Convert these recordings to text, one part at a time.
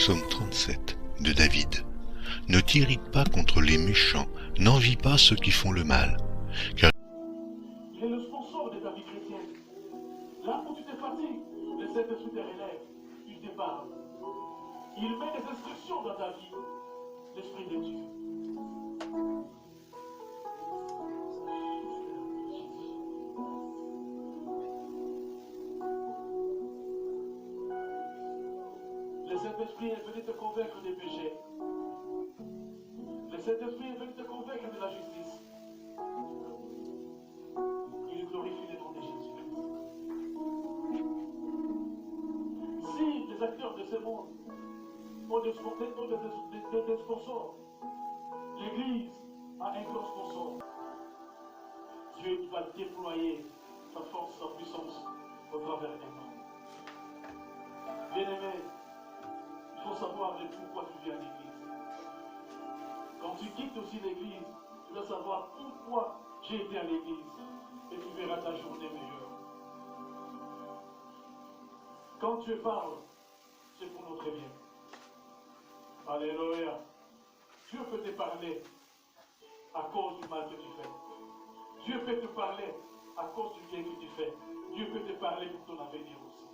Psaume 37 de David. Ne t'irrite pas contre les méchants, n'envie pas ceux qui font le mal. Car il est le sponsor de ta vie chrétienne. Là où tu te fatigues, le Saint-Esprit te relève, il te parle. Il met des instructions dans ta vie, l'Esprit de Dieu. Le Saint-Esprit est venu te convaincre des péchés. Le Saint-Esprit est venu te convaincre de la justice. Il glorifie le nom de Jésus-Christ. Si les acteurs de ce monde ont des sponsors, l'Église a un grand sponsor. Dieu va déployer sa force, sa puissance au travers des mondes. Bien-aimé, il faut savoir le pourquoi tu viens à l'église. Quand tu quittes aussi l'église, tu dois savoir pourquoi j'ai été à l'église. Et tu verras ta journée meilleure. Quand Dieu parle, c'est pour notre bien. Alléluia. Dieu peut te parler à cause du mal que tu fais. Dieu peut te parler à cause du bien que tu fais. Dieu peut te parler pour ton avenir aussi.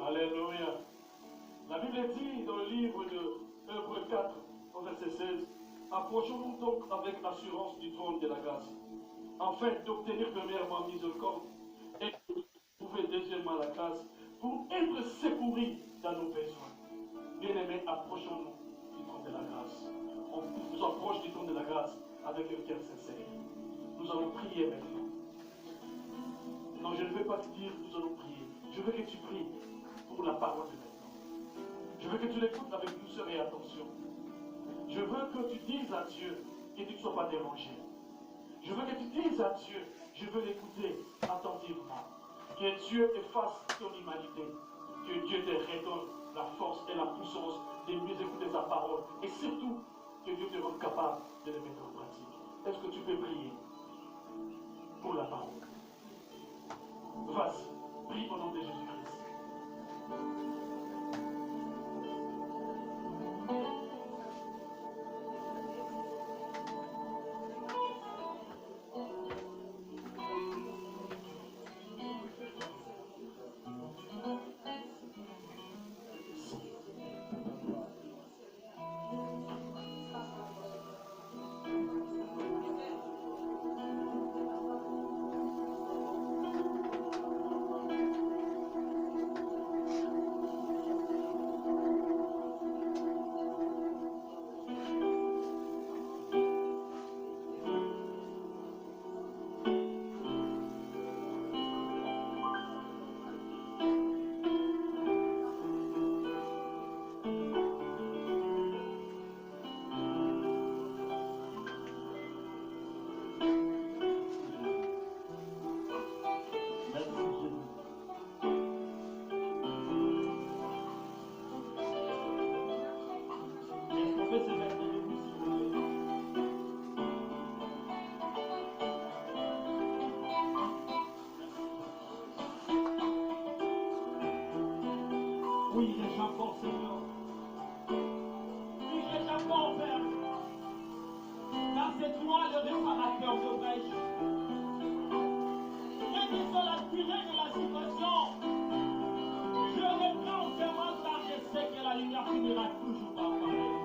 Alléluia. La Bible dit dans le livre de Hébreux 4, au verset 16, approchons-nous donc avec l'assurance du trône de la grâce, afin d'obtenir premièrement miséricorde et de trouver deuxièmement la grâce pour être secourus dans nos besoins. Bien-aimés, approchons-nous du trône de la grâce. On nous approche du trône de la grâce avec un cœur sincère. Nous allons prier maintenant. Non, je ne veux pas te dire nous allons prier. Je veux que tu pries pour la parole de maintenant. Je veux que tu l'écoutes avec douceur et attention. Je veux que tu dises à Dieu que tu ne sois pas dérangé. Je veux que tu dises à Dieu, je veux l'écouter attentivement. Que Dieu efface ton humanité. Que Dieu te redonne la force et la puissance de mieux écouter sa parole. Et surtout, que Dieu te rende capable de les mettre en pratique. Est-ce que tu peux prier pour la parole? Vas-y, prie au nom de Jésus-Christ. Oui, j'accorde, Seigneur. Oui, j'accorde, Père. Car c'est toi le réparateur de brèche. Quelle que soit la durée de la situation, je reprends entièrement car je sais que la lumière finira toujours par apparaître.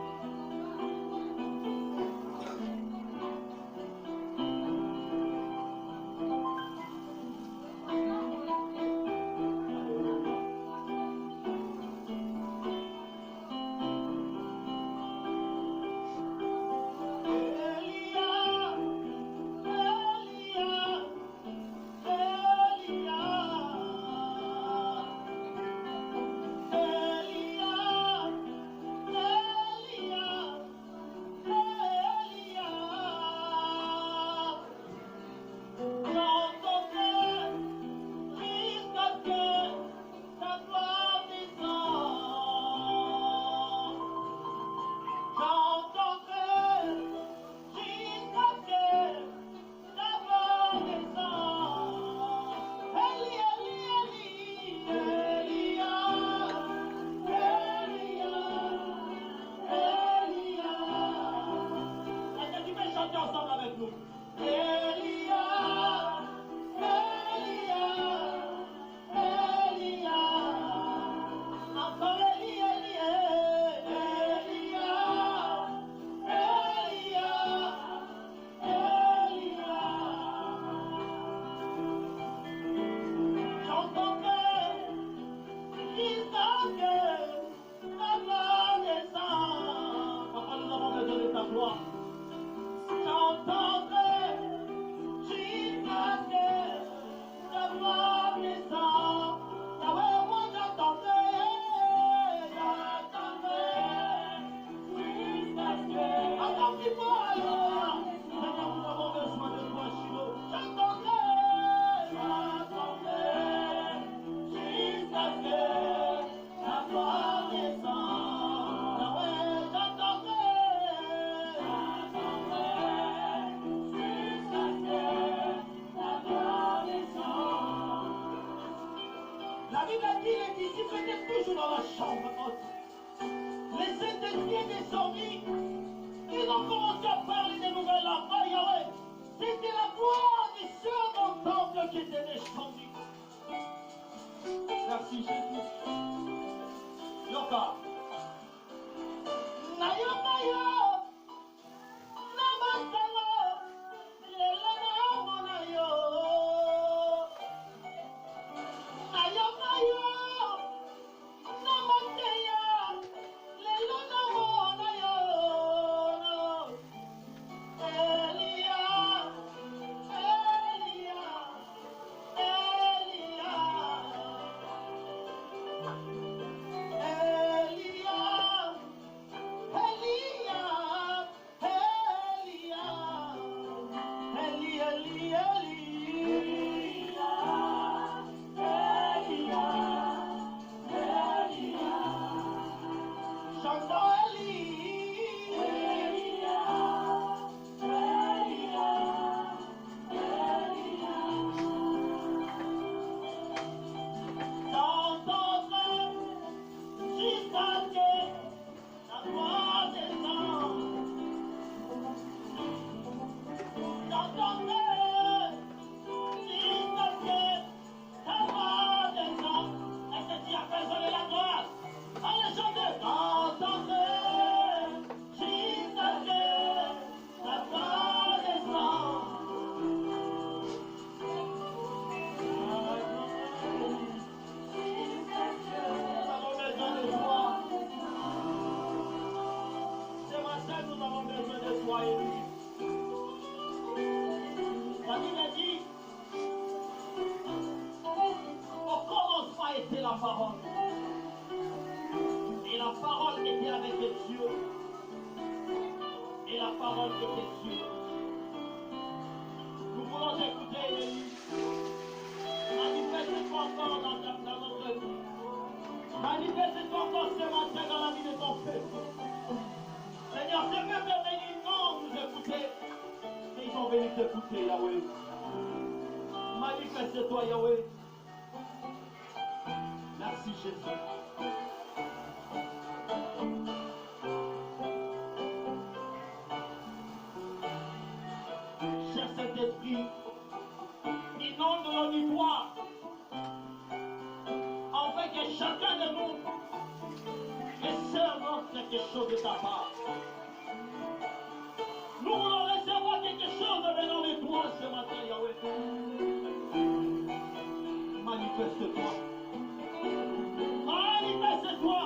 dans la chambre haute. Les Saint-Esprit est descendu. Ils ont commencé à parler des nouvelles langues. Oh Yahweh, c'était la gloire des cieux dans le temple qui était descendue. Merci Jésus. Yoka. Nayo, nayo. Namatalo. Lela na monayo. Nayo, nayo. Namateya. Lela na monayo. Elia. Elia. Elia. La parole. Et la parole était avec les dieux. Et la parole était Dieu. Nous voulons écouter Élie. Manifeste-toi encore dans notre vie. Manifeste-toi encore ce matin dans la vie de ton peuple. Seigneur, ce peuple est venu non nous écouter. Mais ils sont venus t'écouter, Yahweh. Manifeste-toi, Yahweh. Merci Jésus. Cher Saint-Esprit, inonde l'auditoire, afin que chacun de nous recevons quelque chose de ta part. Nous voulons recevoir quelque chose venant de toi ce matin, Yahweh. Manifeste-toi. Manifeste-toi.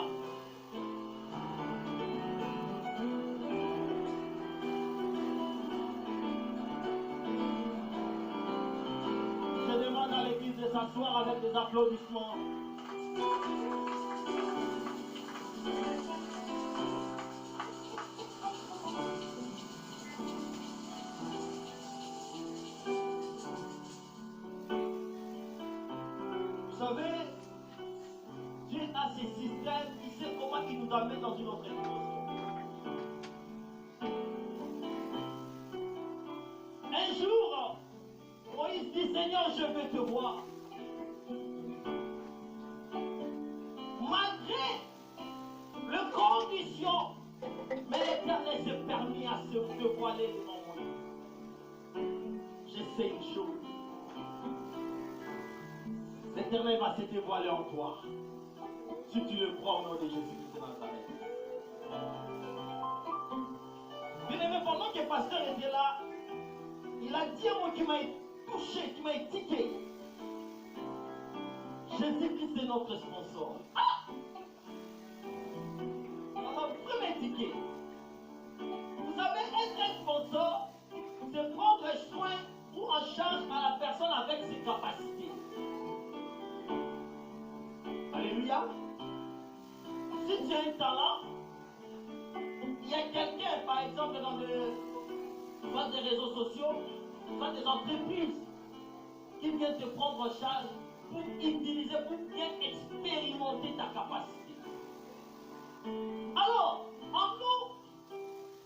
Je demande à l'église de s'asseoir avec des applaudissements. Vous savez, Dieu a ses systèmes, il sait comment il nous amène dans une autre dimension. Un jour, Moïse dit, Seigneur, je veux te voir. Malgré les conditions, mais l'Éternel s'est permis à se voiler devant moi. Je sais une chose. L'Éternel va se dévoiler en toi. Si tu le crois au nom de Jésus-Christ de Nazareth. Bien aimé, pendant que le pasteur était là, il a dit un mot qui m'a touché, qui m'a étiqué. Jésus-Christ est notre sponsor. Ah! On m'a vraiment étiqué. Vous savez, être un sponsor, c'est prendre soin ou en charge à la personne avec ses capacités. Alléluia. Si tu as un talent, il y a quelqu'un, par exemple, dans des réseaux sociaux, dans des entreprises, qui vient te prendre en charge pour utiliser, pour bien expérimenter ta capacité. Alors, en nous,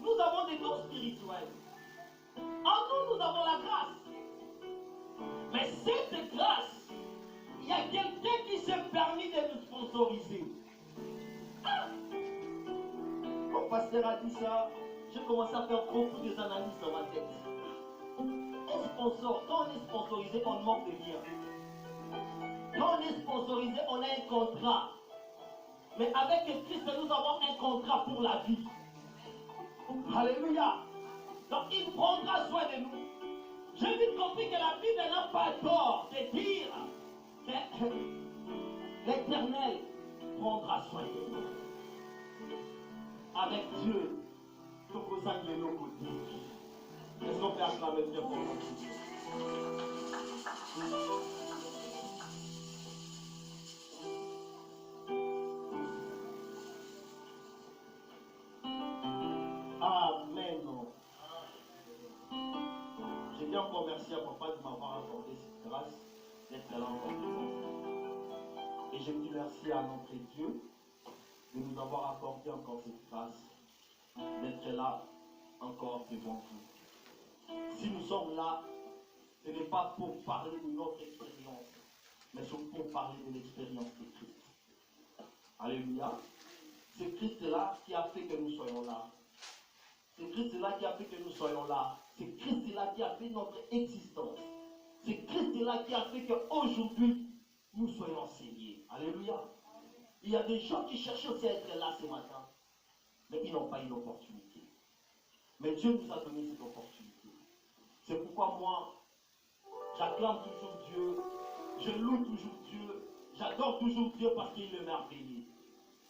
nous avons des dons spirituels. En nous, nous avons la grâce. Mais cette grâce, il y a quelqu'un qui s'est permis de nous sponsoriser. pasteur a dit ça, j'ai commencé à faire beaucoup d'analyses dans ma tête. Un sponsor, quand on est sponsorisé, on manque de rien. Quand on est sponsorisé, on a un contrat. Mais avec Christ, nous avons un contrat pour la vie. Alléluia. Donc il prendra soin de nous. J'ai vite compris que la Bible n'a pas tort de dire que l'Éternel prendra soin de nous. Avec Dieu, tout vous de nos côtés. Est-ce qu'on peut acclamer Dieu pour nous? Amen. Je dis encore merci à papa de m'avoir accordé cette grâce d'être là encore devant. Et je dis merci à notre Dieu de nous avoir accordé encore cette grâce d'être là encore devant vous. Si nous sommes là, ce n'est pas pour parler de notre expérience, mais surtout pour parler de l'expérience de Christ. Alléluia. C'est Christ-là qui a fait que nous soyons là. C'est Christ-là qui a fait que nous soyons là. C'est Christ-là qui a fait notre existence. C'est Christ-là qui a fait qu'aujourd'hui, nous soyons enseignés. Alléluia. Il y a des gens qui cherchent aussi à être là ce matin, mais ils n'ont pas eu l'opportunité. Mais Dieu nous a donné cette opportunité. C'est pourquoi moi, j'acclame toujours Dieu, je loue toujours Dieu, j'adore toujours Dieu parce qu'il est merveilleux.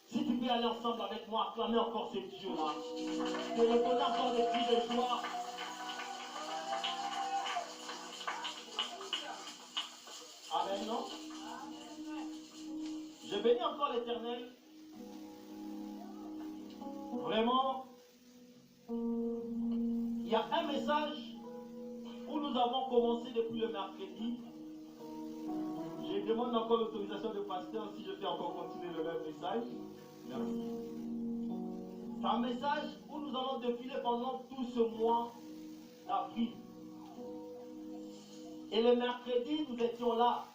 Si tu peux aller ensemble avec moi, acclamer encore ce Dieu-là, et le donner encore des cris de joie. Amen, non? Je bénis encore l'Éternel. Vraiment, il y a un message où nous avons commencé depuis le mercredi. Je demande encore l'autorisation du pasteur si je peux encore continuer le même message. Merci. C'est un message où nous allons défiler pendant tout ce mois d'avril. Et le mercredi, nous étions là.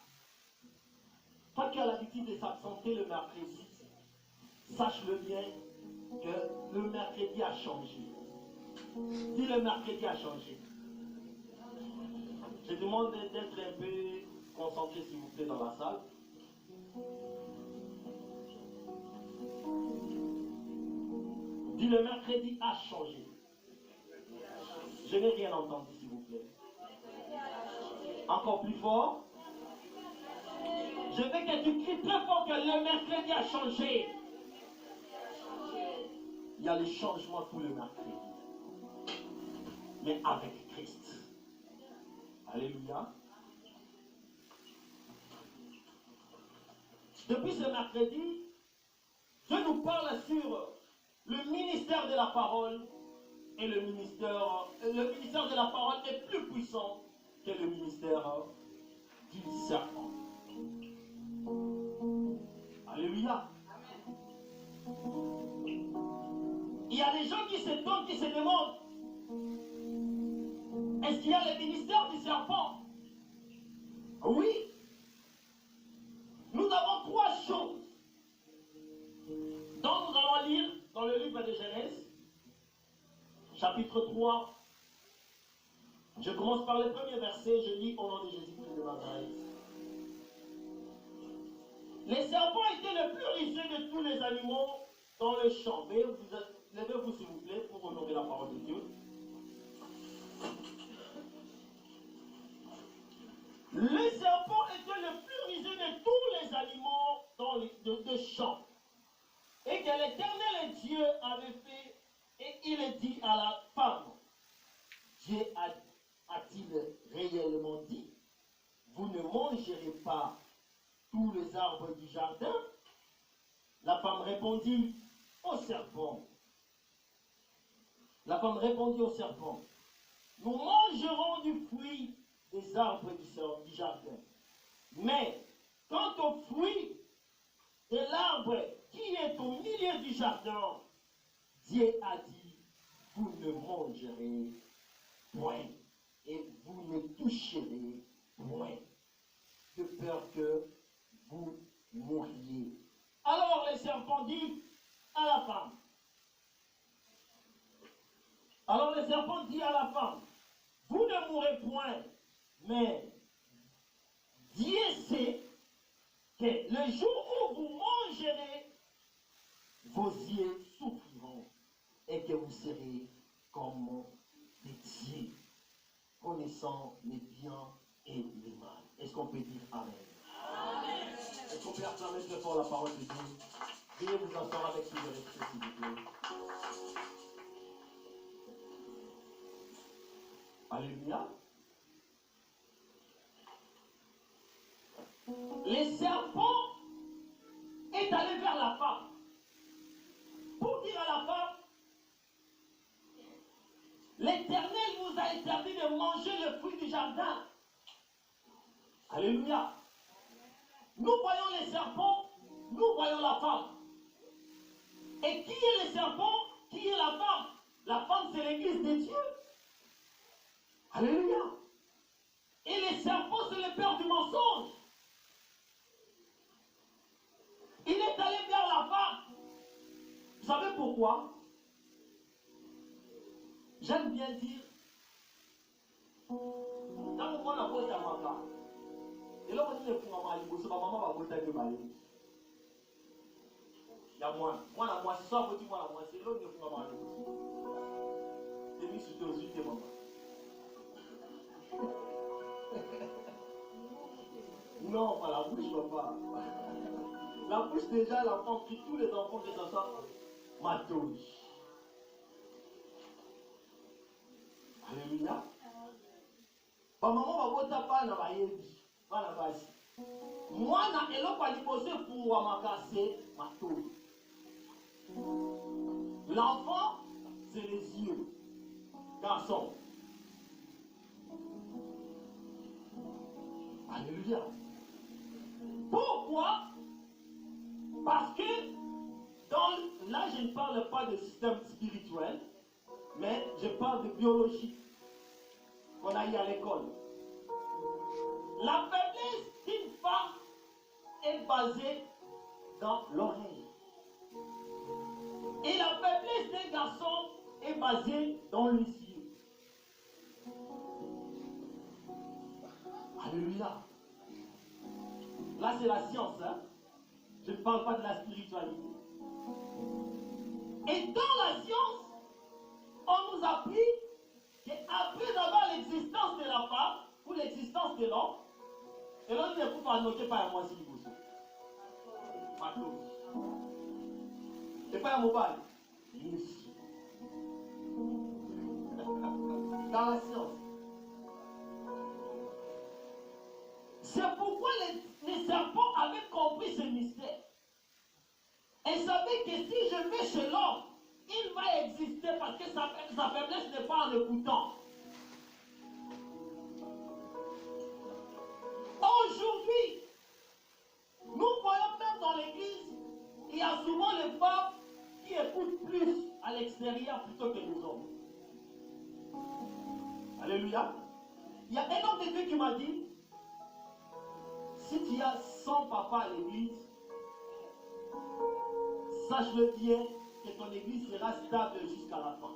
Toi qui as l'habitude de s'absenter le mercredi, sache-le bien que le mercredi a changé. Dis le mercredi a changé. Je demande d'être un peu concentré s'il vous plaît dans la salle. Dis le mercredi a changé. Je n'ai rien entendu s'il vous plaît. Encore plus fort. Je veux que tu cries très fort que le mercredi a changé. Il y a les changements tout le mercredi. Mais avec Christ. Alléluia. Depuis ce mercredi, je nous parle sur le ministère de la parole. Et le ministère de la parole est plus puissant que le ministère du serpent. Alléluia. Il y a des gens qui se donnent, qui se demandent, est-ce qu'il y a le ministère du serpent? Oui. Nous avons trois choses dont nous allons lire dans le livre de Genèse, chapitre 3. Je commence par le premier verset, je lis au nom de Jésus-Christ de Nazareth. Les serpents étaient le plus risqué de tous les animaux dans le champ. Levez-vous s'il vous plaît pour honorer la parole de Dieu. Les serpents étaient le plus risqué de tous les animaux dans le champ. Et que l'Éternel Dieu avait fait, et il dit à la femme, Dieu a-t-il réellement dit, vous ne mangerez pas tous les arbres du jardin? La femme répondit au serpent. La femme répondit au serpent, nous mangerons du fruit des arbres du jardin. Mais quant au fruit de l'arbre qui est au milieu du jardin, Dieu a dit, vous ne mangerez point et vous ne toucherez point, de peur que vous mouriez. Alors le serpent dit à la femme, Mais Dieu sait que le jour où vous mangerez, vos yeux souffriront et que vous serez comme des dieux, connaissant les biens et les mal. Est-ce qu'on peut dire Amen? Amen. Est-ce qu'on peut acclamer très fort la parole de Dieu? Veuillez vous asseoir avec plus de respect, s'il vous plaît. Alléluia. Le serpent est allé vers la femme pour dire à la femme, l'Éternel vous a interdit de manger le fruit du jardin. Alléluia. Nous voyons les serpents, nous voyons la femme. Et qui est le serpent? Qui est la femme? La femme, c'est l'église de Dieu. Alléluia. Et le serpent, c'est le père du mensonge. Il est allé vers la femme. Vous savez pourquoi? J'aime bien dire, quand on a beau tamaka, et là on dit que maman a maman va voter de balai. Il y a moi, c'est ça, vous dites moi, c'est l'autre qui maman a c'est mis sur tes yeux, maman. Non, pas la bouche, papa. La bouche, déjà, l'enfant prie tous les enfants de sa soeur. Matouille. Alléluia. Maman va voter pas dans la yébi. Pas la base. Moi, na eloko alibosé pour amakase matouille. L'enfant, c'est les yeux. Garçon. Alléluia. Pourquoi? Parce que là, je ne parle pas de système spirituel, mais je parle de biologie qu'on a eu à l'école. La faiblesse d'une femme est basée dans l'oreille. Et la faiblesse d'un garçon est basée dans les yeux. Alléluia. Là, c'est la science, hein? Je ne parle pas de la spiritualité. Et dans la science, on nous a appris qu'après avoir l'existence de la femme ou l'existence de l'homme, et l'on ne peut pas noter par moi si vous savez. Et pas un mobile. Dans la science. C'est pourquoi les serpents avaient compris ce mystère. Et savaient que si je vais chez l'homme, il va exister parce que sa faiblesse n'est pas en écoutant. Aujourd'hui, nous voyons même dans l'église, il y a souvent les femmes qui écoutent plus à l'extérieur plutôt que les hommes. Alléluia. Il y a un homme de Dieu qui m'a dit, si tu as 100 papas à l'église, sache-le bien que ton église sera stable jusqu'à la fin,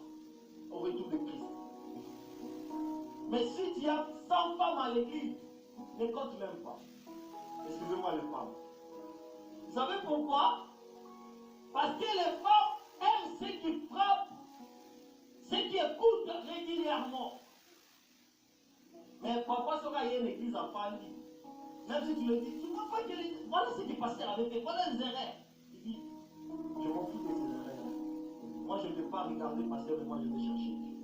au retour de Christ. Mais si tu as 100 femmes à l'église, ne compte même pas. Excusez-moi les femmes. Vous savez pourquoi? Parce que les femmes aiment ceux qui frappent, ceux qui écoutent régulièrement. Mais papa sera à une église en famille. Même si tu le dis, tu ne vois pas que voilà ce qui passait avec eux, voilà les erreurs. Il dit, je m'en fous de ces erreurs. Moi je ne vais pas regarder passer, mais moi je vais chercher Dieu.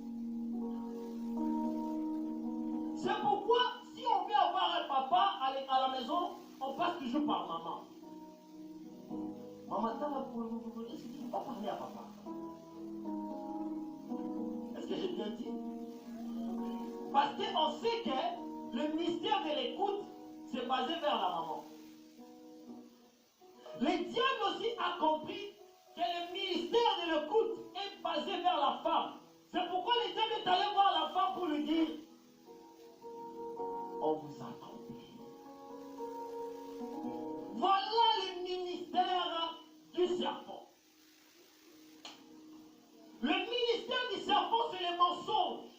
C'est pourquoi, si on veut avoir un papa à la maison, on passe toujours par maman. Maman, est-ce que tu ne peux pas parler à papa? Est-ce que j'ai bien dit? Parce qu'on sait que le mystère de l'écoute, c'est basé vers la maman. Le diable aussi a compris que le ministère de l'écoute est basé vers la femme. C'est pourquoi le diable est allé voir la femme pour lui dire, on vous a trompé. Voilà le ministère du serpent. Le ministère du serpent, c'est le mensonge.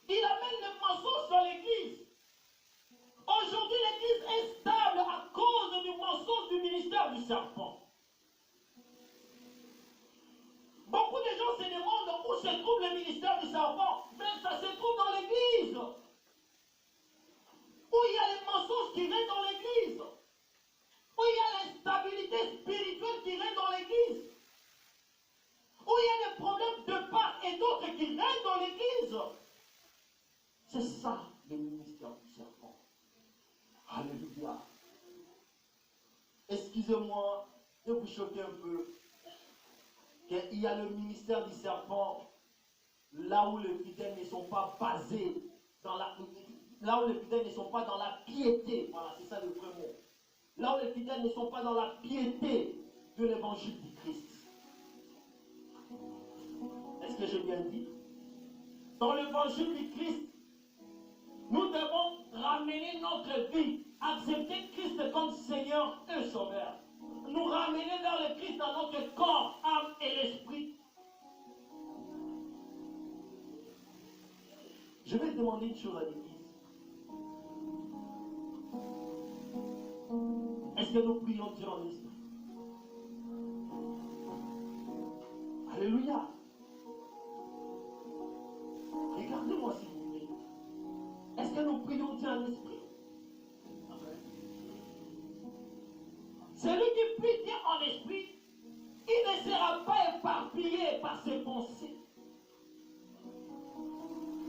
Il amène le mensonge dans l'église. excusez-moi de vous choquer un peu, qu'il y a le ministère du serpent, là où les fidèles ne sont pas basés dans là où les fidèles ne sont pas dans la piété. Voilà, c'est ça le vrai mot. Là où les fidèles ne sont pas dans la piété de l'évangile du Christ. Est-ce que j'ai bien dit? Dans l'évangile du Christ, nous devons ramener notre vie, accepter Christ comme Seigneur et Sauveur. Nous ramener vers le Christ dans notre corps, âme et l'esprit. Je vais demander une chose à l'Église. Est-ce que nous prions Dieu en esprit? Alléluia. Regardez-moi s'il vous plaît. Est-ce que nous prions Dieu en esprit? Celui qui prie Dieu en esprit, il ne sera pas éparpillé par ses pensées.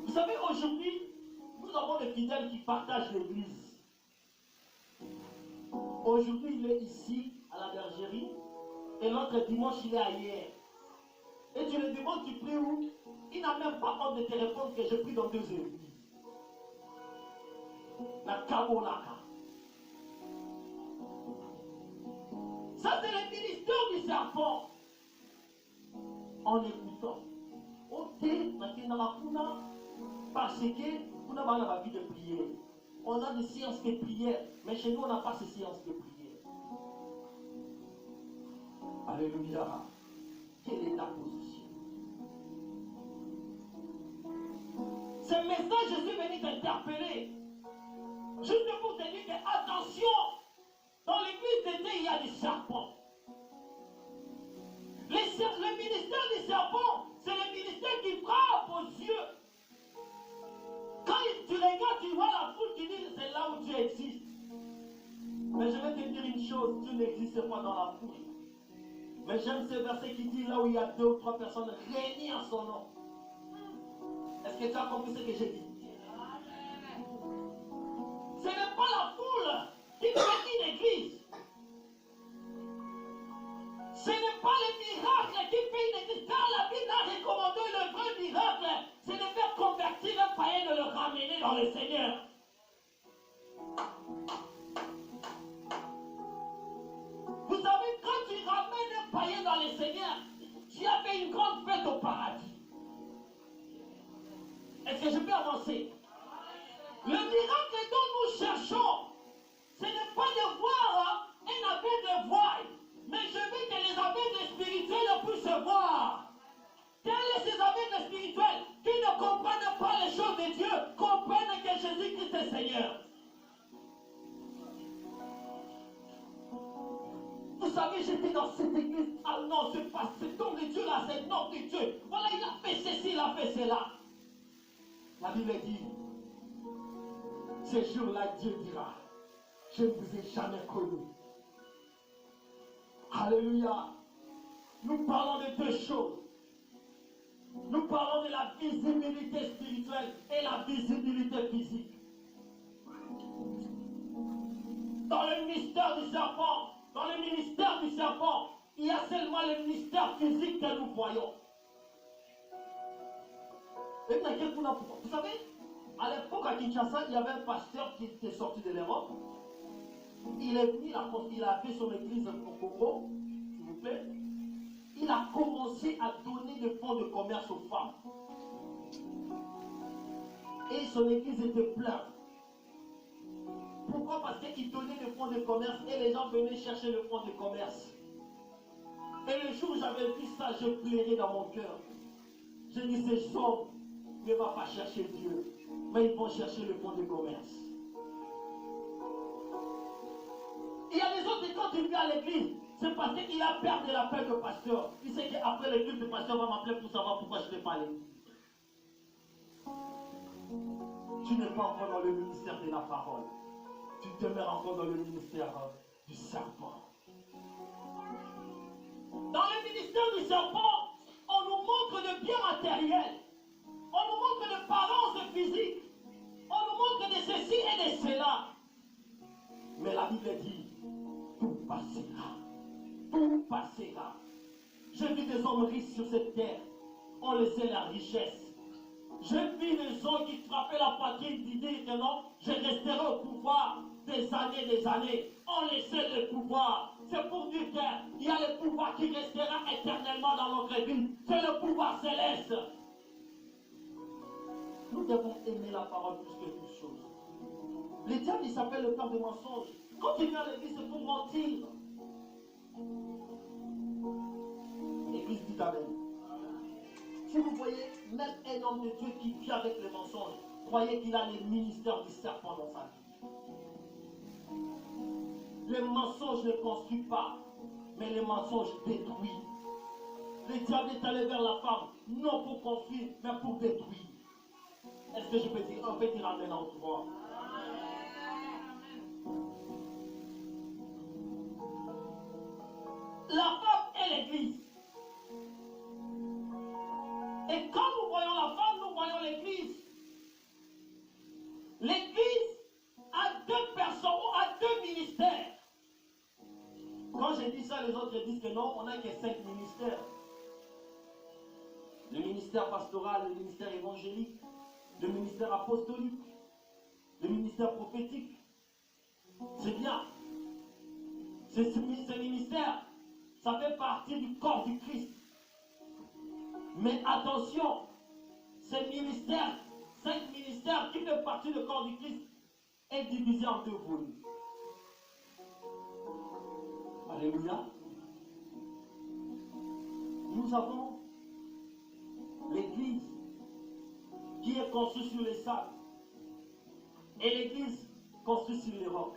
Vous savez, aujourd'hui, nous avons des fidèles qui partagent l'église. Aujourd'hui, il est ici, à la bergerie, et l'autre dimanche, il est ailleurs. Et tu lui demandes, tu pries où? Il n'a même pas honte de te répondre que je prie dans 2 églises. La Kabolaka. Ça, c'est le ministère du serpent. En écoutant. Parce que nous avons la vie de prière. On a des séances de prière, mais chez nous, on n'a pas ces séances de prière. Alléluia. Quelle est ta position? Ce message, je suis venu t'interpeller. Juste pour te dire que, attention, dans l'église de Dieu, il y a des serpents. Le ministère des serpents, c'est le ministère qui frappe aux yeux. Quand tu regardes, tu vois la foule, tu dis c'est là où Dieu existe. Mais je vais te dire une chose, Dieu n'existe pas dans la foule. Mais j'aime ce verset qui dit là où il y a 2 ou 3 personnes réunies en son nom. Est-ce que tu as compris ce que j'ai dit? Ce n'est pas la foule qui fait une église. Ce n'est pas le miracle qui fait une église. Car la Bible a recommandé le vrai miracle, c'est de faire convertir un païen, de le ramener dans le Seigneur. Vous savez, quand tu ramènes un païen dans le Seigneur, tu as fait une grande fête au paradis. Est-ce que je peux avancer? Le miracle dont nous cherchons, ce n'est pas de voir un aveugle de voile, mais je veux que les aveugles spirituels puissent voir. Quels sont ces aveugles spirituels qui ne comprennent pas les choses de Dieu, comprennent que Jésus-Christ est Seigneur? Vous savez, j'étais dans cette église. Ah non, c'est pas cet homme de Dieu là, c'est notre Dieu. Voilà, il a fait ceci, il a fait cela. La Bible dit, ce jour-là, Dieu dira, je ne vous ai jamais connu. Alléluia. Nous parlons de 2 choses. Nous parlons de la visibilité spirituelle et la visibilité physique. Dans le mystère du serpent, dans le ministère du serpent, il y a seulement le mystère physique que nous voyons. Et vous savez, à l'époque à Kinshasa, il y avait un pasteur qui était sorti de l'Europe. Il est venu, il a fait son église au Congo, s'il vous plaît. Il a commencé à donner des fonds de commerce aux femmes. Et son église était pleine. Pourquoi? Parce qu'il donnait des fonds de commerce et les gens venaient chercher le fonds de commerce. Et le jour où j'avais vu ça, je pleurais dans mon cœur. Je dis, ces hommes ne vont pas chercher Dieu, mais ils vont chercher le fonds de commerce. Il y a des autres, quand tu viens à l'église, c'est parce qu'il a peur de l'appel de pasteur. Il sait qu'après l'église, le pasteur va m'appeler pour savoir pourquoi je ne vais pas aller. Tu n'es pas encore dans le ministère de la parole. Tu demeures encore dans le ministère du serpent. Dans le ministère du serpent, on nous montre de biens matériels. On nous montre de parents physiques. On nous montre de ceci et de cela. Mais la Bible dit, tout passe. passera. Tout passera. J'ai vu des hommes riches sur cette terre. On laissait la richesse. J'ai vu des gens qui frappaient la poitrine d'idée que non, je resterai au pouvoir des années. On laissait le pouvoir. C'est pour dire qu'il y a le pouvoir qui restera éternellement dans notre vie. C'est le pouvoir céleste. Nous devons aimer la parole plus que toute chose. Le diable, il s'appelle le père de mensonges. Quand il vient à l'église, c'est pour mentir. L'église dit amen. Si vous voyez même un homme de Dieu qui vit avec les mensonges, croyez qu'il a les ministères du serpent dans sa vie. Les mensonges ne construisent pas, mais les mensonges détruisent. Le diable est allé vers la femme, non pour construire, mais pour détruire. Est-ce que je peux dire, on peut dire amen en toi? La femme est l'église. Et quand nous voyons la femme, nous voyons l'église. L'église a deux personnes, a deux ministères. Quand je dis ça, les autres disent que non, on n'a que 5 ministères. Le ministère pastoral, le ministère évangélique, le ministère apostolique, le ministère prophétique. C'est bien. Ce ministère, ça fait partie du corps du Christ. Mais attention, ces ministères, 5 ministères qui font partie du corps du Christ, est divisé en 2 volumes. Alléluia. Nous avons l'église qui est construite sur les sables et l'église construite sur les rocs.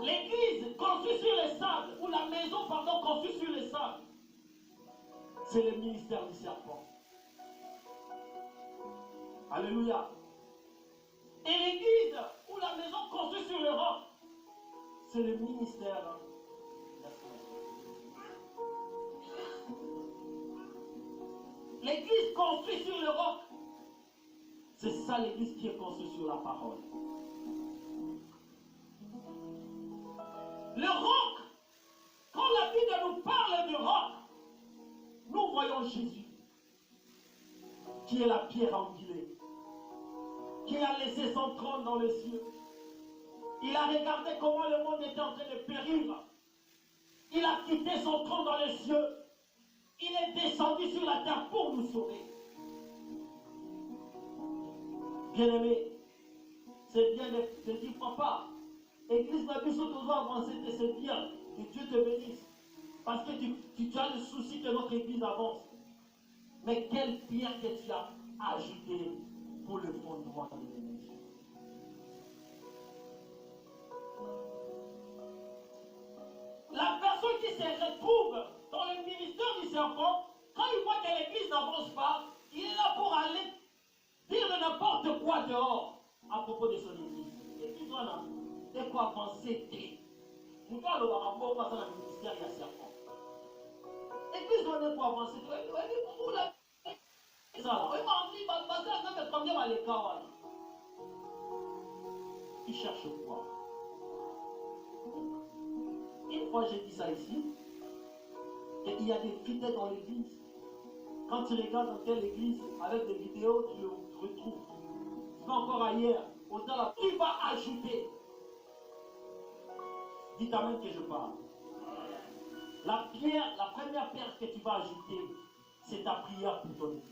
L'église construite sur les sables, ou la maison, pardon, construite sur les sables, c'est le ministère du serpent. Alléluia. Et l'église, ou la maison construite sur les rocs, c'est le ministère. L'église construite sur le roc, c'est ça l'église qui est construite sur la parole. Le roc, quand la Bible nous parle du roc, nous voyons Jésus, qui est la pierre angulée, qui a laissé son trône dans les cieux. Il a regardé comment le monde était en train de périr. Il a quitté son trône dans les cieux. Il est descendu sur la terre pour nous sauver. Bien-aimé, c'est bien de dire, papa, Église n'a plus besoin avancer, c'est bien, que Dieu te bénisse. Parce que tu as le souci que notre Église avance. Mais quelle pierre que tu as ajoutée pour le fondement de l'Église. La personne qui se retrouve dans le ministère du serpent, quand il voit que l'Église n'avance pas, il est là pour aller dire de n'importe quoi dehors à propos de son Église. L'église doit là, de quoi avancer. Nous parlons de rapport passant dans le ministère du serpent. L'église doit de quoi avancer. Il cherche quoi? Une fois j'ai dit ça ici, et il y a des fidèles dans l'église. Quand tu regardes dans telle église avec des vidéos, tu le retrouves. Tu vas encore ailleurs, autant là, tu vas ajouter. Dites amen que je parle. La première pierre que tu vas ajouter, c'est ta prière pour ton église.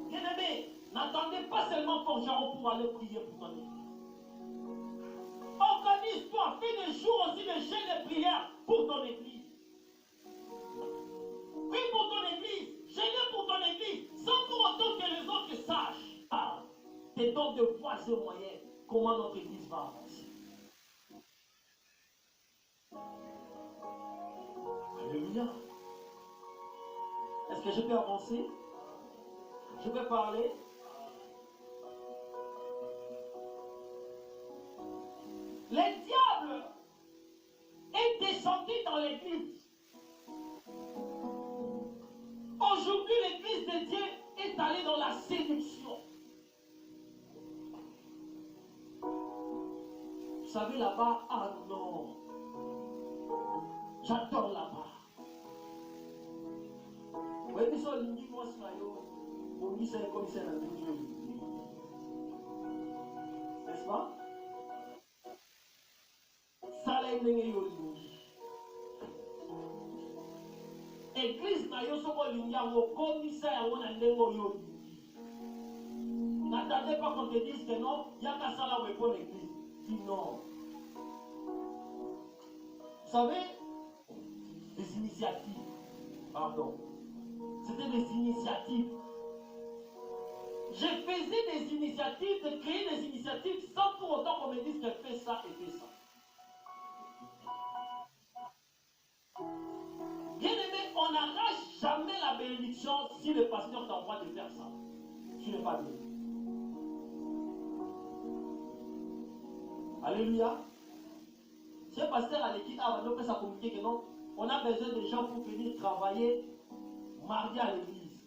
Bien-aimé, n'attendez pas seulement forgeron pour aller prier pour ton église. Organise-toi, fais des jours aussi de jeûne et prières pour ton église. Prie pour ton église, jeûne pour ton église, sans pour autant que les autres sachent. Ah, t'es donc de voir ce moyen, comment notre église va avancer. Alléluia. Est-ce que je peux avancer? Je peux parler? Le diable est descendu dans l'église. Aujourd'hui, l'église de Dieu est allée dans la séduction. savez là-bas, ah non, j'adore là-bas. Oui, mais ça, l'indique moi, c'est pour lui, c'est comme ça, n'est-ce pas? Ça, là, il y a Église, na yo soko linga wo komisa ya wona ndengo yo. N'attendez pas qu'on te dise que non, il y a qu'à ça là où est bonne église. Dis non. Vous savez, des initiatives, pardon, c'était des initiatives. Je faisais des initiatives, de créer des initiatives sans pour autant qu'on me dise que fais ça et fais ça. Bien aimé, on n'arrache jamais la bénédiction si le pasteur t'envoie de faire ça. Tu n'es pas béni. Alléluia. Si un pasteur à l'équipe a peut ça communiquer que non, on a besoin de gens pour venir travailler mardi à l'église.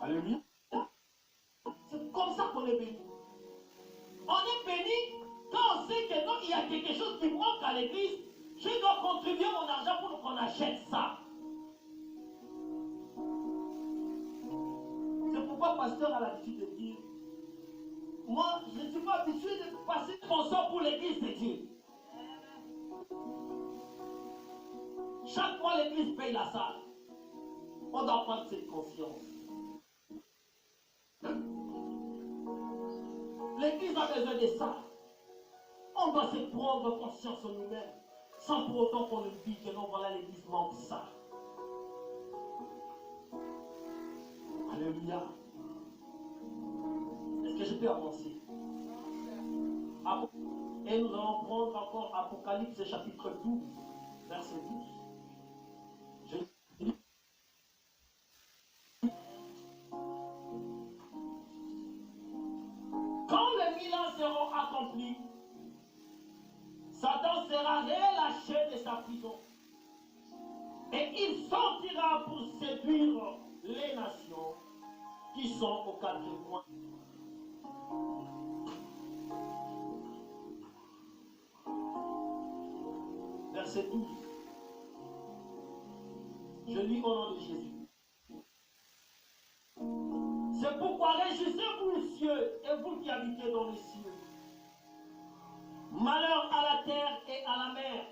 Alléluia. C'est comme ça qu'on est béni. On est béni quand on sait que non, il y a quelque chose qui manque à l'église. Je dois contribuer mon argent pour qu'on achète ça. C'est pourquoi le pasteur a l'habitude de dire, moi, je ne suis pas habitué de passer mon sang pour l'église de Dieu. Chaque mois, l'église paye la salle. On doit prendre cette conscience. L'église a besoin de ça. On doit se prendre conscience en nous-mêmes, sans pour autant qu'on nous dise que non, voilà, l'église manque ça. Alléluia. Est-ce que je peux avancer? Et nous allons prendre encore Apocalypse chapitre 12, verset 12. Quand les 1000 ans seront accomplis, Satan sera relâché de sa prison. Et il sortira pour séduire les nations qui sont aux quatre coins. Verset 12. Je lis au nom de Jésus. C'est pourquoi réjouissez-vous, cieux, et vous qui habitez dans les cieux. Malheur à la terre et à la mer,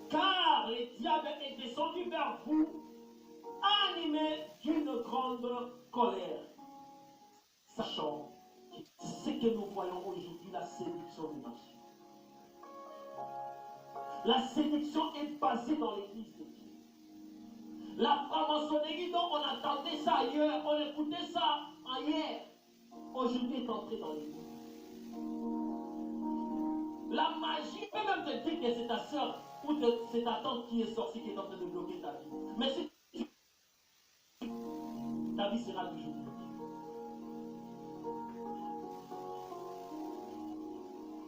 car le diable est descendu vers vous, animé d'une grande colère, sachant que ce que nous voyons aujourd'hui, la séduction des nations. La séduction est basée dans l'église de Dieu. La franc-maçonnerie dont on attendait ça ailleurs, on écoutait ça ailleurs, aujourd'hui est entrée dans l'église. La magie peut même te dire que c'est ta soeur ou c'est ta tante qui est sortie qui est en train de bloquer ta vie. Mais si ta vie sera toujours bloquée.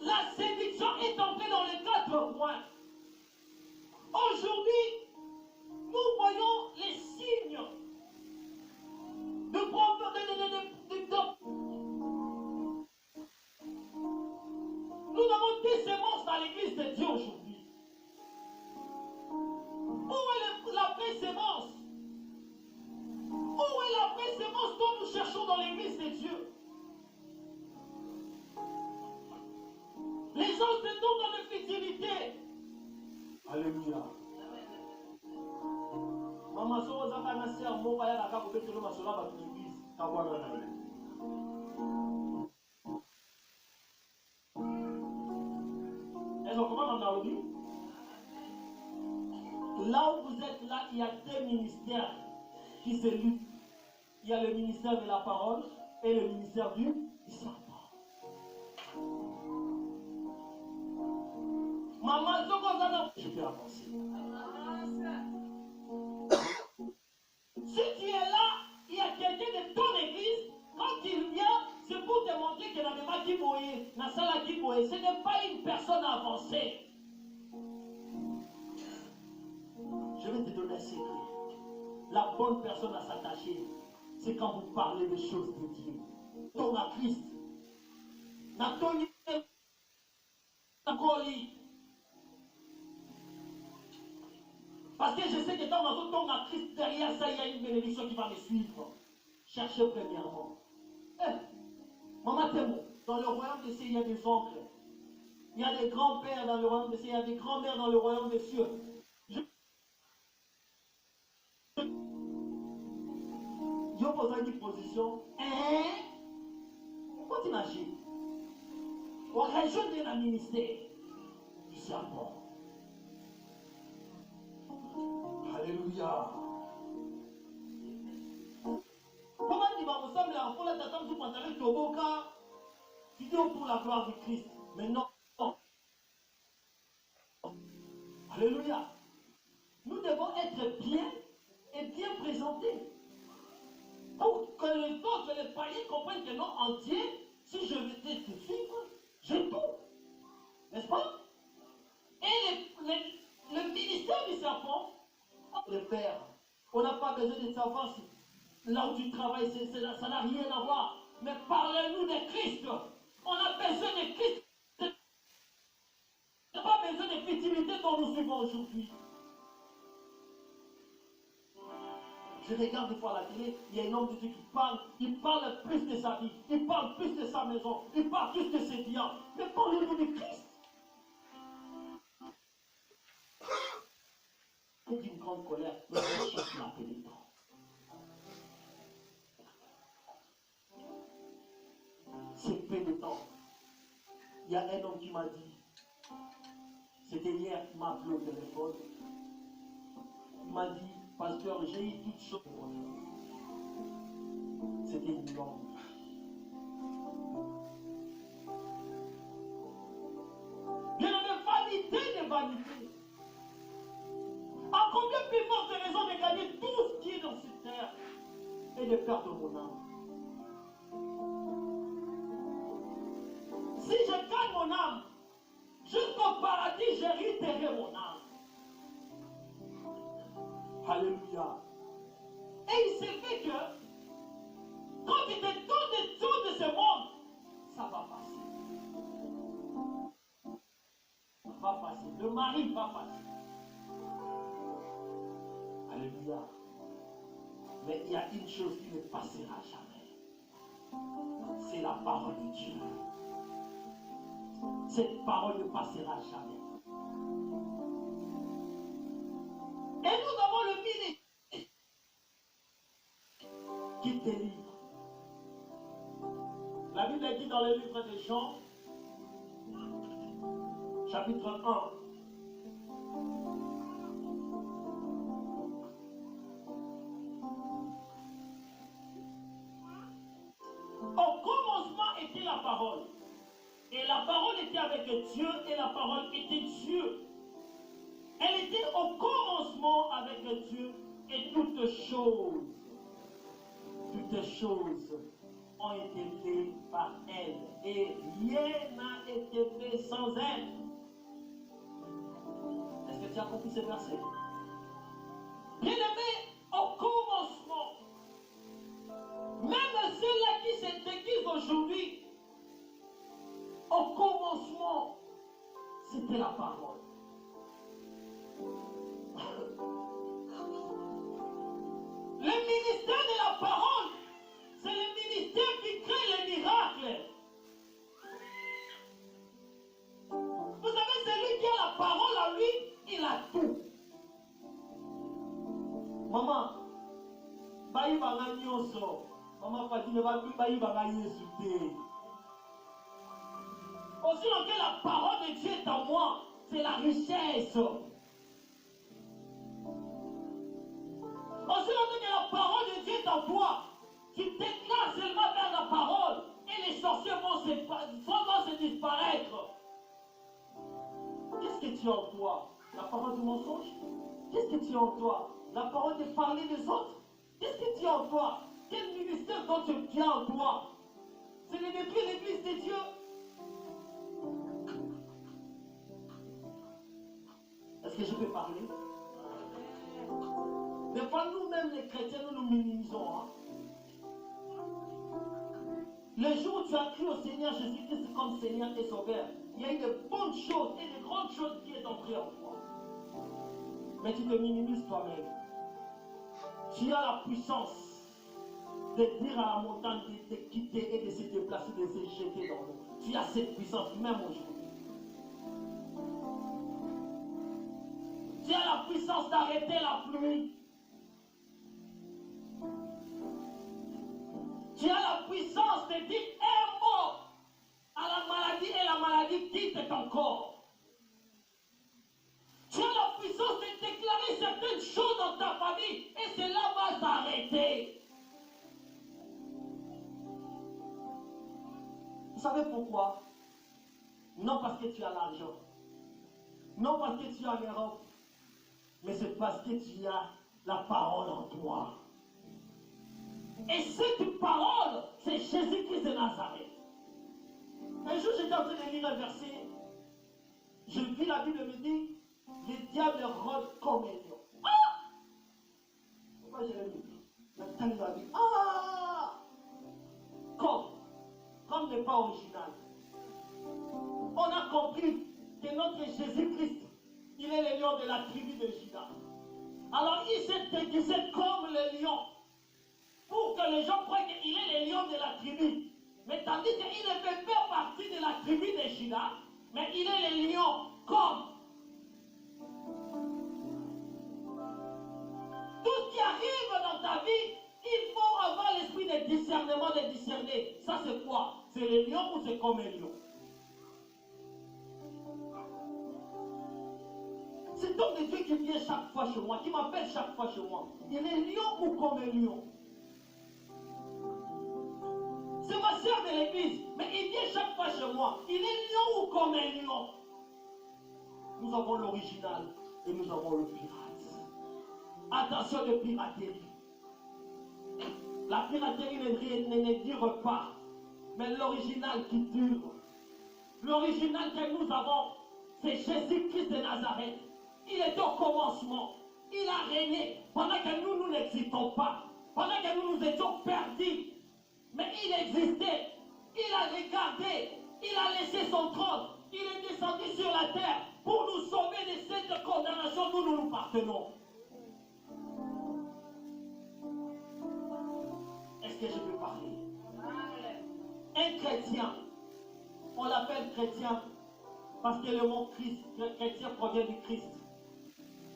La séduction est entrée dans les quatre coins. Aujourd'hui, nous voyons les signes de nous avons des semences dans l'église de Dieu aujourd'hui. Où est la vraie sémence? Où est la vraie sémence dont nous cherchons dans l'église de Dieu? Les gens se tournent dans la futilité. Alléluia. Maman, si vous avez un sœur, vous allez à la carte de l'église. Est-ce qu'on commence dans le livre? Là où vous êtes là, il y a deux ministères qui se luttent. Il y a le ministère de la parole et le ministère du serment. Maman, je peux avancer. Si tu es là, il y a quelqu'un de ton église, quand il vient, c'est pour te montrer que la même qui moye, la salle qui moye, ce n'est pas une personne avancée. Je vais te donner un secret. La bonne personne à s'attacher, c'est quand vous parlez des choses de Dieu. Ton à Christ. Natoni Nakoli. Parce que je sais que dans notre temps à Christ, derrière ça, il y a une bénédiction qui va me suivre. Cherchez premièrement. Maman Témo, dans le royaume des cieux, il y a des oncles. Il y a des grands-pères dans le royaume des cieux, il y a des grands-mères dans le royaume des cieux. Dieu pose une position. Pourquoi tu imagines? On région de la ministère du serpent. Alléluia. Comment tu vas ressembler à un peu d'attendre du pantalon Toboka? Tu dis pour la gloire du Christ. Mais non. Alléluia. Nous devons être bien et bien présentés. Pour que les autres, les païens comprennent que non, entier, si je veux te suivre, j'ai tout. N'est-ce pas? Et le ministère du serpent, le Père, on n'a pas besoin de savoir si là où tu travailles, ça n'a rien à voir. Mais parlez-nous de Christ. On a besoin de Christ. On n'a pas besoin de futilité dont nous suivons aujourd'hui. Je regarde des fois à la télé, il y a un homme de Dieu qui parle, il parle plus de sa vie, il parle plus de sa maison, il parle plus de ses biens. Mais parlez-nous de Christ. C'est d'une grande colère, le recherche la pénétrance. C'est pénétrant. Il y a un homme qui m'a dit, c'était hier qui m'a appelé au téléphone, il m'a dit, pasteur, j'ai eu toutes choses. C'était une langue. Bien aimé, vanité de vanité. À combien plus forte raison de gagner tout ce qui est dans cette terre et de perdre mon âme? Si je gagne mon âme, jusqu'au paradis, j'hériterai mon âme. Alléluia. Et il s'est fait que, quand il te donne des choses de ce monde, ça va passer. Ça va passer. Le mari va passer. Alléluia. Mais il y a une chose qui ne passera jamais. C'est la parole de Dieu. Cette parole ne passera jamais. Et nous avons le ministre qui délivre. La Bible dit dans le livre de Jean, chapitre 1. Au commencement était la parole. Et la parole était avec Dieu et la parole était Dieu. Elle était au commencement avec Dieu et toutes choses ont été faites par elle et rien n'a été fait sans elle. Est-ce que tu as compris ce verset? Bien-aimé, au commencement, même ceux-là qui se déguisent aujourd'hui, au commencement, c'était la parole. Le ministère de la parole, c'est le ministère qui crée les miracles. Vous savez, celui qui a la parole à lui, il a tout. Maman, bayi banga nyonso. Maman Fatine bayi banga Yesu te. Aussi longtemps que la parole de Dieu est en moi, c'est la richesse. Aussi longtemps que la parole de Dieu est en toi, tu t'éclates seulement vers la parole et les sorciers vont se disparaître. Qu'est-ce que tu as en toi? La parole du mensonge? Qu'est-ce que tu as en toi? La parole de parler des autres? Qu'est-ce que tu as en toi? Quel ministère dont tu as en toi? C'est de détruire l'église de Dieu. Est-ce que je peux parler? Des fois, nous-mêmes, les chrétiens, nous nous minimisons. Hein? Le jour où tu as cru au Seigneur Jésus-Christ comme Seigneur et Sauveur, il y a eu de bonnes choses et de grandes choses qui sont entrées en toi. Mais tu te minimises toi-même. Tu as la puissance de dire à la montagne de te quitter et de se déplacer, de se jeter dans l'eau. Tu as cette puissance même aujourd'hui. Tu as la puissance d'arrêter la pluie. Tu as la puissance de dire un mot à la maladie et la maladie quitte ton corps. Tu as la puissance de déclarer certaines choses dans ta famille et cela va s'arrêter. Vous savez pourquoi? Non parce que tu as l'argent, non parce que tu es en Europe, mais c'est parce que tu as la parole en toi. Et cette parole, c'est Jésus-Christ de Nazareth. Un jour, j'étais en train de lire un verset. Je vis la Bible me dit, les diables rôdent comme un lion. Ah! Pourquoi je l'ai lu? Maintenant, il m'a dit, ah! Comme n'est pas original. On a compris que notre Jésus-Christ, il est le lion de la tribu de Juda. Alors, il s'est déguisé comme le lion. Pour que les gens croient qu'il est le lion de la tribu. Mais tandis qu'il ne fait pas partie de la tribu de Juda, mais il est le lion comme. Tout ce qui arrive dans ta vie, il faut avoir l'esprit de discernement, de discerner. Ça c'est quoi? C'est le lion ou c'est comme un lion? C'est donc de Dieu qui vient chaque fois chez moi, qui m'appelle chaque fois chez moi. Il est lion ou comme un lion? C'est ma sœur de l'église, mais il vient chaque fois chez moi. Il est lion ou comme un lion? Nous avons l'original et nous avons le pirate. Attention de piraterie. La piraterie ne dure pas, mais l'original qui dure. L'original que nous avons, c'est Jésus-Christ de Nazareth. Il était au commencement. Il a régné pendant que nous n'existons pas. Pendant que nous étions perdus. Mais il existait. Il a regardé. Il a laissé son trône. Il est descendu sur la terre pour nous sauver de cette condamnation d'où nous partenons. Est-ce que je peux parler? Un chrétien, on l'appelle chrétien parce que le mot Christ, le chrétien provient du Christ.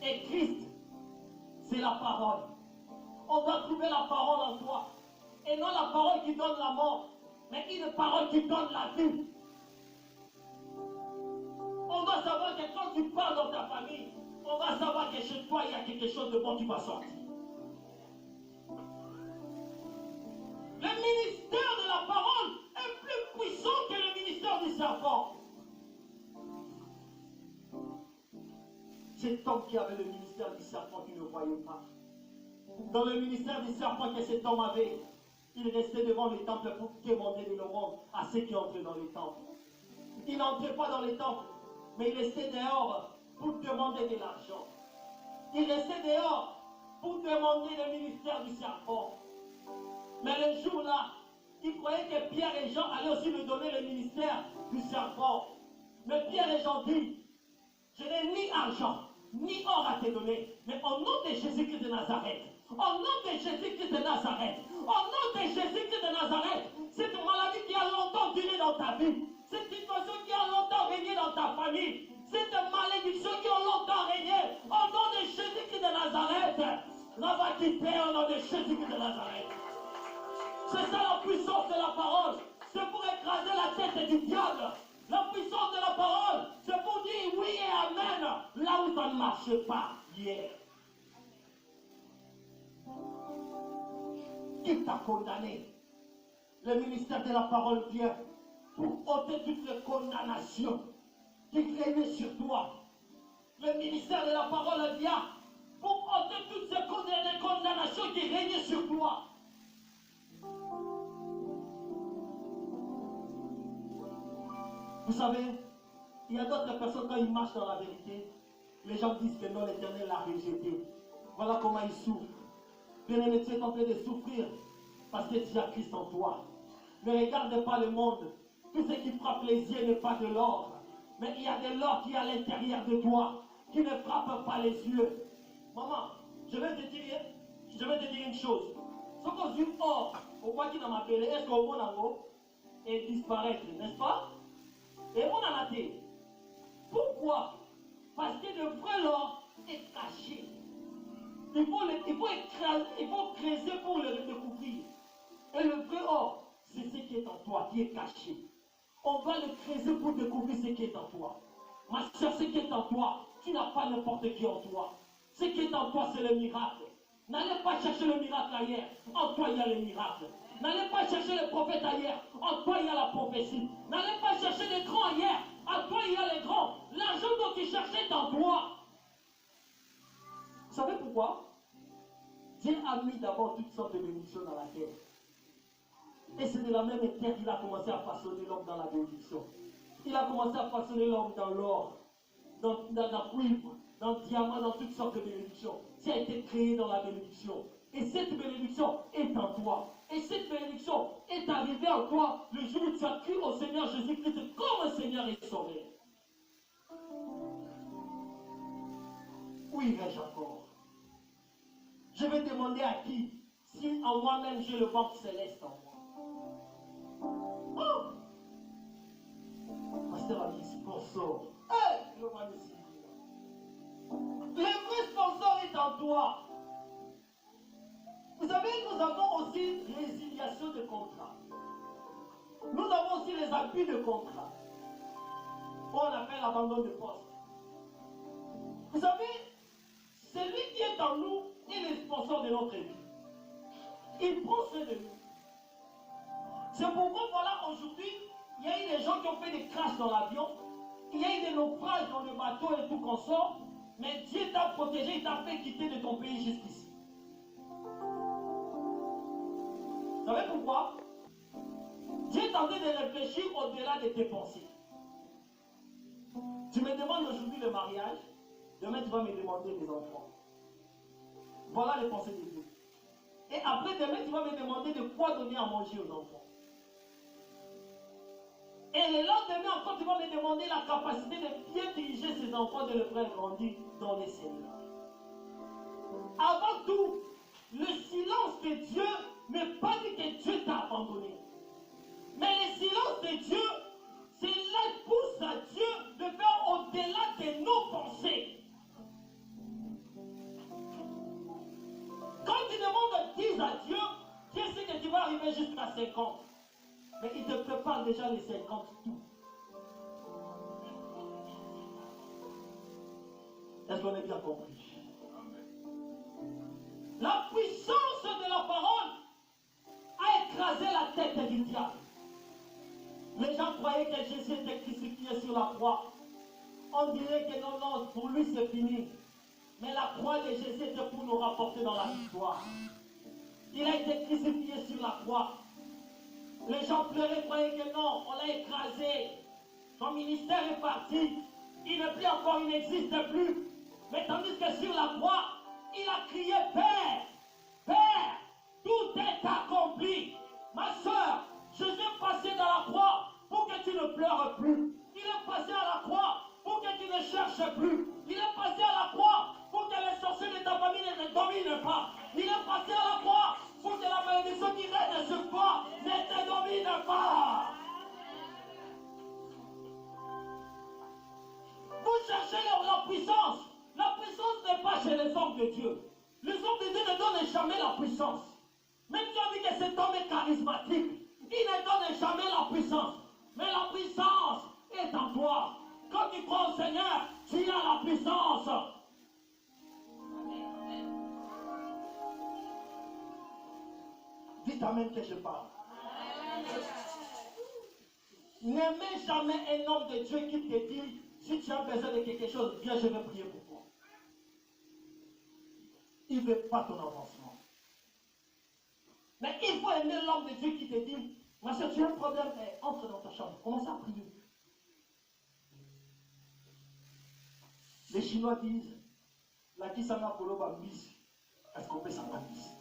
Et Christ, c'est la parole. On doit trouver la parole en toi. Et non la parole qui donne la mort, mais une parole qui donne la vie. On doit savoir que quand tu parles dans ta famille, on va savoir que chez toi, il y a quelque chose de bon qui va sortir. Le ministère de la parole est plus puissant que le ministère du serpent. Cet homme qui avait le ministère du serpent, qui ne voyait pas. Dans le ministère du serpent que cet homme avait, il restait devant le temple pour demander de l'aumône à ceux qui entraient dans les temples. Il n'entrait pas dans les temples, mais il restait dehors pour demander de l'argent. Il restait dehors pour demander le ministère du serpent. Mais le jour-là, il croyait que Pierre et Jean allaient aussi lui donner le ministère du serpent. Mais Pierre et Jean disent, je n'ai ni argent, ni or à te donner, mais au nom de Jésus-Christ de Nazareth, au nom de Jésus-Christ de Nazareth, au nom de Jésus-Christ de Nazareth, cette maladie qui a longtemps duré dans ta vie, cette situation qui a longtemps régné dans ta famille, cette malédiction qui a longtemps régné, au nom de Jésus-Christ de Nazareth, la va quitter au nom de Jésus-Christ de Nazareth. C'est ça la puissance de la parole. C'est pour écraser la tête du diable. La puissance de la parole, c'est pour dire oui et amen là où ça ne marche pas hier. Qui t'a condamné? Le ministère de la parole vient pour ôter toutes les condamnations qui régnaient sur toi. Le ministère de la parole vient pour ôter toutes ces condamnations qui régnaient sur toi. Vous savez, il y a d'autres personnes, quand ils marchent dans la vérité, les gens disent que non, l'Éternel l'a rejeté. Voilà comment ils souffrent. Bien-aimé, tu es en train de souffrir parce que tu as Christ en toi. Ne regarde pas le monde. Tout ce qui frappe les yeux n'est pas de l'or. Mais il y a de l'or qui est à l'intérieur de toi, qui ne frappe pas les yeux. Maman, je vais te dire une chose. Ce qu'on dit or, au quoi qui n'a m'appelé, est-ce qu'on va en et disparaître, n'est-ce pas? Et on en a été. Pourquoi? Parce que le vrai or est caché. Il faut écraser, il faut creuser pour le découvrir. Et le vrai or, c'est ce qui est en toi, qui est caché. On va le creuser pour découvrir ce qui est en toi. Ma soeur, ce qui est en toi, tu n'as pas n'importe qui en toi. Ce qui est en toi, c'est le miracle. N'allez pas chercher le miracle ailleurs. En toi, il y a le miracle. N'allez pas chercher le prophète ailleurs. En toi, il y a la prophétie. N'allez pas chercher les grands ailleurs. En toi, il y a les grands. L'argent dont tu cherchais est en toi. Vous savez pourquoi? Dieu a mis d'abord toutes sortes de bénédictions dans la terre. Et c'est de la même terre qu'il a commencé à façonner l'homme dans la bénédiction. Il a commencé à façonner l'homme dans l'or, dans le cuivre, dans le diamant, dans toutes sortes de bénédictions. Ça a été créé dans la bénédiction. Et cette bénédiction est en toi. Et cette bénédiction est arrivée en toi le jour où tu as cru au Seigneur Jésus-Christ comme Seigneur et Sauveur. Où irai-je encore? Je vais demander à qui? Si en moi-même j'ai le banque céleste en moi. Oh! Pasteur a dit sponsor. Hey! Le vrai sponsor est en toi. Vous savez, nous avons aussi résiliation de contrat. Nous avons aussi les abus de contrat. On appelle l'abandon de poste. Vous savez, celui qui est en nous est le sponsor de notre vie. Il prend soin de nous. C'est pourquoi, voilà, aujourd'hui, il y a eu des gens qui ont fait des crashs dans l'avion. Il y a eu des naufrages dans le bateau et tout consort. Mais Dieu t'a protégé, il t'a fait quitter de ton pays jusqu'ici. Vous savez pourquoi? Dieu est en train de réfléchir au-delà de tes pensées. Tu me demandes aujourd'hui le mariage, demain tu vas me demander les enfants. Voilà les pensées de Dieu. Et après demain tu vas me demander de quoi donner à manger aux enfants. Et le lendemain encore tu vas me demander la capacité de bien diriger ces enfants, de les faire grandir dans les Seigneurs. Avant tout, le silence de Dieu ne pas dit que Dieu t'a abandonné. Mais le silence de Dieu, c'est là qui pousse à Dieu de faire au-delà de nos pensées. Quand tu demandes 10 à Dieu, Dieu sait que tu vas arriver jusqu'à 50. Mais il te prépare déjà les 50 tout. Est-ce qu'on a bien compris? La puissance de la parole a écrasé la tête du diable. Les gens croyaient que Jésus était crucifié sur la croix. On dirait que non, non, pour lui c'est fini. Mais la croix de Jésus était pour nous rapporter dans la victoire. Il a été crucifié sur la croix. Les gens pleuraient, croyaient que non, on l'a écrasé. Son ministère est parti. Il n'est plus encore, il n'existe plus. Mais tandis que sur la croix, il a crié, Père, Père, tout est accompli. Ma soeur, Jésus est passé dans la croix pour que tu ne pleures plus. Il est passé à la croix pour que tu ne cherches plus. Il est passé à la croix pour que les sorciers de ta famille ne te dominent pas. Il est passé à la croix pour que la malédiction qui règne sur toi ne te domine pas. Vous cherchez la puissance. La puissance n'est pas chez les hommes de Dieu. Les hommes de Dieu ne donnent jamais la puissance. Même si on dit que cet homme est charismatique, il ne donne jamais la puissance. Mais la puissance est en toi. Quand tu crois au Seigneur, tu as la puissance. Dites amen que je parle. N'aimez jamais un homme de Dieu qui te dit, si tu as besoin de quelque chose, viens, je vais prier pour toi. Il ne veut pas ton avancement. Mais il faut aimer l'homme de Dieu qui te dit, ma soeur, tu as un problème, entre dans ta chambre, commence à prier. Les Chinois disent, la kisana koloba bis, est-ce qu'on peut s'en bis?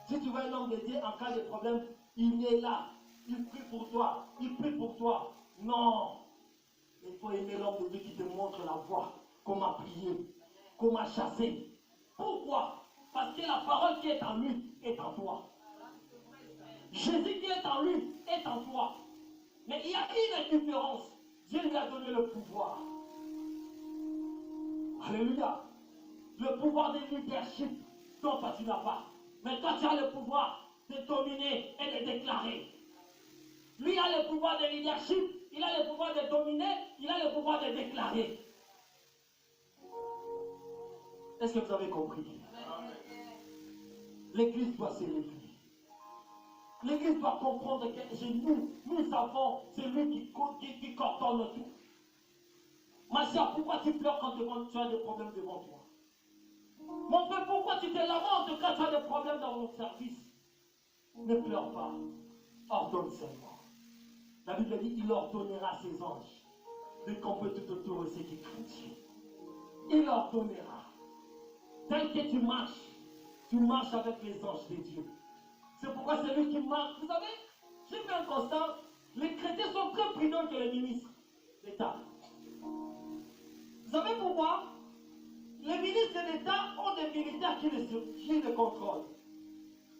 Si tu vois un homme de Dieu en cas de problème, Il est là. Il prie pour toi. Il prie pour toi. Non. Il faut aimer l'homme de Dieu qui te montre la voie. Comment prier. Comment chasser. Pourquoi? Parce que la parole qui est en lui est en toi. Jésus qui est en lui est en toi. Mais il y a une différence. Dieu lui a donné le pouvoir. Alléluia. Le pouvoir de leadership dont toi tu n'as pas. Mais toi tu as le pouvoir de dominer et de déclarer. Lui a le pouvoir de leadership, il a le pouvoir de dominer, il a le pouvoir de déclarer. Est-ce que vous avez compris? L'Église doit s'élever. L'Église doit comprendre que nous avons celui qui coordonne tout. Ma soeur, pourquoi tu pleures quand tu as des problèmes devant toi? Mon frère, pourquoi tu te lamentes quand tu as des problèmes dans mon service? Ne pleure pas. Ordonne seulement. La Bible dit, il ordonnera à ses anges de camper tout autour de ceux qui craignent Dieu. Il ordonnera. Tel que tu marches avec les anges de Dieu. C'est pourquoi celui qui marche, vous savez, j'ai fait un constat, les chrétiens sont très prudents que les ministres d'État. Vous savez pourquoi? Les ministres d'État ont des militaires qui les contrôlent.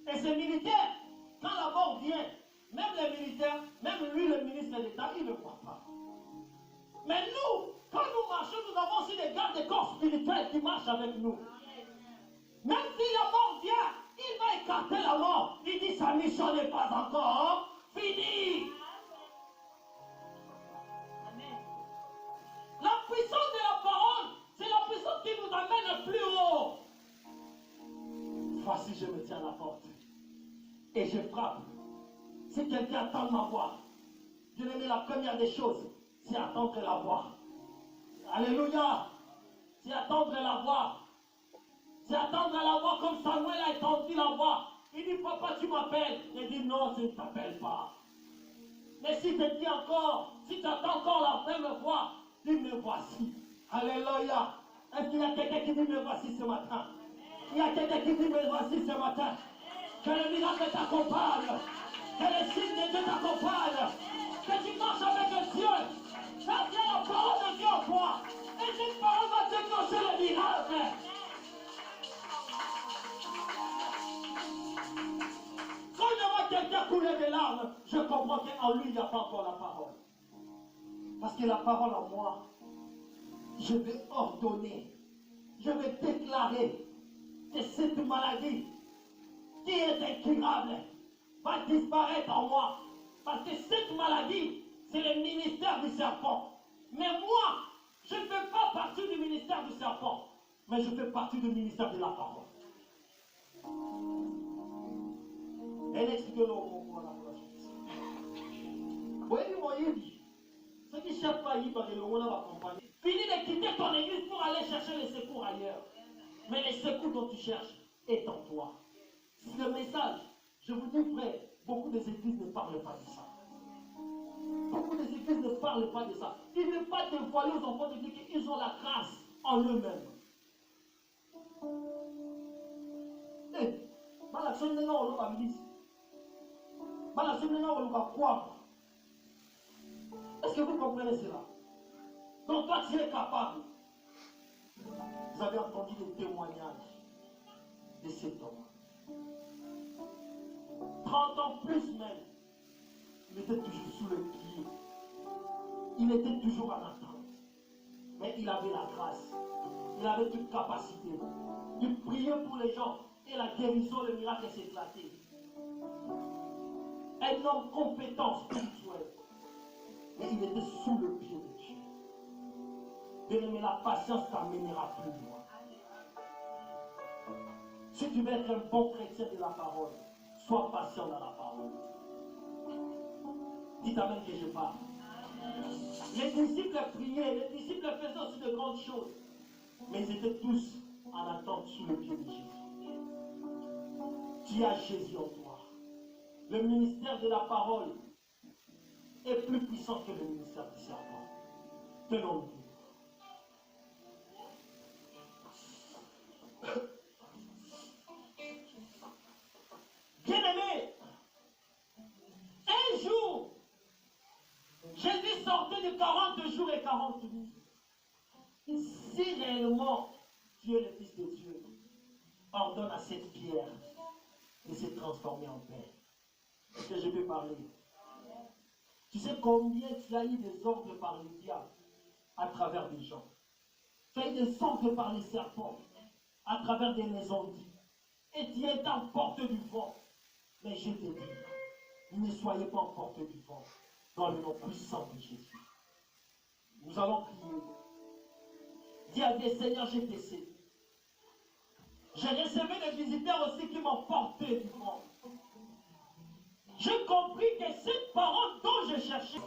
Et ces militaires, quand la mort vient, même les militaires, même lui, le ministre d'État, il ne voit pas. Mais nous, quand nous marchons, nous avons aussi des gardes de corps spirituels qui marchent avec nous. Même si la mort vient, il va écarter la mort. Il dit sa mission n'est pas encore finie. Amen. La puissance de la parole, c'est la puissance qui nous amène plus haut. Voici, je me tiens à la porte et je frappe. Si quelqu'un attend ma voix, je vais la première des choses, c'est attendre la voix. Alléluia. C'est attendre la voix. C'est attendre la voix comme Samuel a entendu la voix. Il dit, papa, tu m'appelles. Il dit, non, je ne t'appelle pas. Mais si tu dis encore, si tu attends encore la même voix, dis, me voici. Alléluia. Est-ce qu'il y a quelqu'un qui dit, me voici ce matin? Il y a quelqu'un qui dit, me voici ce matin. Que le miracle t'accompagne. Que les signes de Dieu t'accompagnent. Que tu marches avec Dieu. Ça vient la parole de Dieu en toi. Et cette parole va déclencher le miracle. Quand je vois quelqu'un couler des larmes, je comprends qu'en lui, il n'y a pas encore la parole. Parce que la parole en moi, je vais ordonner, je vais déclarer que cette maladie qui est incurable va disparaître en moi. Parce que cette maladie, c'est le ministère du serpent. Mais moi, je ne fais pas partie du ministère du serpent, mais je fais partie du ministère de la parole. Elle explique le mot pour la prochaine. Ceux qui cherchent pas à y parler, le monde va comprendre. Finis de quitter ton église pour aller chercher les secours ailleurs. Mais les secours dont tu cherches est en toi. C'est le message. Je vous dis, frère, beaucoup des églises ne parlent pas de ça. Beaucoup des églises ne parlent pas de ça. Ils ne veulent pas dévoiler aux enfants de Dieu qu'ils ont la grâce en eux-mêmes. Est-ce que vous comprenez cela? Donc toi tu es capable. Vous avez entendu des témoignages de cet homme. 30 ans plus même, il était toujours sous le pied. Il était toujours en attente. Mais il avait la grâce. Il avait toute capacité. Il priait pour les gens et la guérison, le miracle s'éclatait. Un homme compétent spirituel. Mais il était sous le pied de Dieu. Bien-aimé, la patience t'amènera plus loin. Si tu veux être un bon chrétien de la parole, sois patient dans la parole. Dites amen que je parle. Les disciples priaient, les disciples faisaient aussi de grandes choses. Mais ils étaient tous en attente sous le pied de Jésus. Tu as Jésus en toi. Le ministère de la parole est plus puissant que le ministère du serpent. Tenons-nous. Bien-aimé, 40 dit, si réellement tu es le Fils de Dieu, ordonne à cette pierre de se transformer en pain. Est-ce que je peux parler? Tu sais combien tu as eu des ordres par le diable à travers des gens. Tu as eu des ordres par les serpents à travers des maisons dites. Et tu es en porte du vent. Mais je te dis, ne soyez pas en porte du vent dans le nom puissant de Jésus. Nous allons prier. Dis à Dieu, Seigneur, je te sais. J'ai recevé des visiteurs aussi qui m'ont porté du vent. J'ai compris que cette parole dont je cherchais,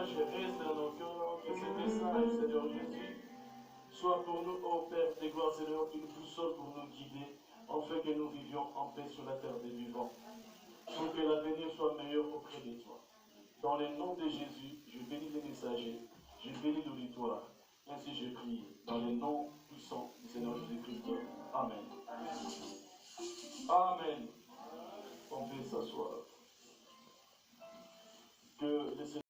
message reste dans nos cœurs, que ce message, Seigneur Jésus, soit pour nous, ô Père de gloire, Seigneur, une boussole pour nous guider, afin que nous vivions en paix sur la terre des vivants, pour que l'avenir soit meilleur auprès de toi. Dans le nom de Jésus, je bénis les messagers, je bénis l'auditoire. Ainsi je prie, dans le nom puissant du Seigneur Jésus-Christ. Amen. Amen. On peut s'asseoir. Que le Seigneur